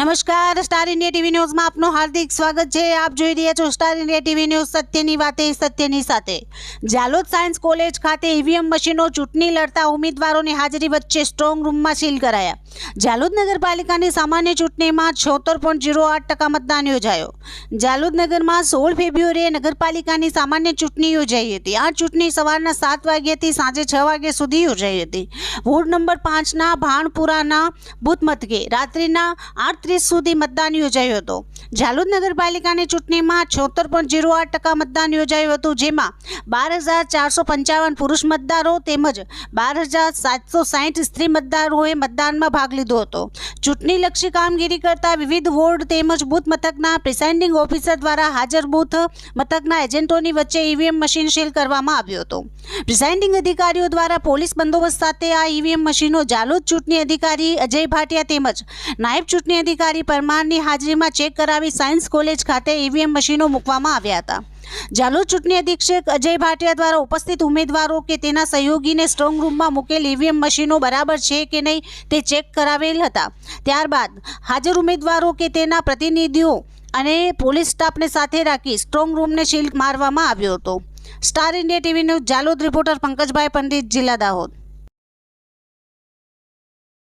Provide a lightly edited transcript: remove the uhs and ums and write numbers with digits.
નમસ્કાર, star India TV ન્યૂઝમાં આપનું હાર્દિક સ્વાગત છે। આપ જોઈ રહ્યા છો સ્ટાર ઇન્ડિયા ટીવી ન્યૂઝ, સત્યની વાતે સત્યની સાથે। જાલોદ સાયન્સ કોલેજ ખાતે ઈવીએમ મશીનો ચૂંટણી લડતા ઉમેદવારોની હાજરી વચ્ચે સ્ટ્રોંગ રૂમમાં સીલ કરાયા। જાલોદ નગરપાલિકાની સામાન્ય ચૂંટણીમાં 76.08% મતદાન યોજાયો। જાલોદ નગરમાં 16 ફેબ્રુઆરીએ નગરપાલિકાની સામાન્ય ચૂંટણી યોજાઈ હતી। આ ચૂંટણી સવારના 7 વાગ્યાથી સાંજે 6 વાગ્યા સુધી યોજાઈ હતી। વોર્ડ નંબર 5ના ભાણપુરાના બૂથ મથકે રાત્રિના 8:30 સુધી મતદાન યોજાયું હતું। જાલોદ નગરપાલિકાની ચૂંટણીમાં 76.08% મતદાન યોજાયું હતું, જેમાં 12,455 પુરુષ મતદારો તેમજ 12,760 સ્ત્રી મતદારોએ મતદાનમાં ભાગ લીધો હતો। ચૂંટણીલક્ષી કામગીરી કરતા વિવિધ વોર્ડ તેમજ બૂથ મથકના પ્રિસાઇડિંગ ઓફિસર દ્વારા હાજર બૂથ મથકના એજન્ટોની વચ્ચે ઈવીએમ મશીન સીલ કરવામાં આવ્યો હતો। પ્રિસાઇડિંગ અધિકારીઓ દ્વારા પોલીસ બંદોબસ્ત સાથે આ ઈવીએમ મશીનો જાલોદ ચૂંટણી અધિકારી અજય ભાટિયા તેમજ નાયબ ચૂંટણી અધિકારી પરમારની હાજરીમાં ચેક કરાવી સાયન્સ કોલેજ ખાતે ઈવીએમ મશીનો મૂકવામાં આવ્યા હતા। જાલોદ ચૂંટણી અધિક્ષક અજય ભાટિયા દ્વારા ઉપસ્થિત ઉમેદવારો કે તેના સહયોગીને સ્ટ્રોંગ રૂમમાં મૂકેલ ઈવીએમ મશીનો બરાબર છે કે નહીં તે ચેક કરાવેલ હતા। ત્યારબાદ હાજર ઉમેદવારો કે તેના પ્રતિનિધિઓ અને પોલીસ સ્ટાફને સાથે રાખી સ્ટ્રોંગ રૂમને સીલ મારવામાં આવ્યો હતો। Star India TV news Jhalod reporter Pankajbhai Pandit, જિલ્લા દાહોદ।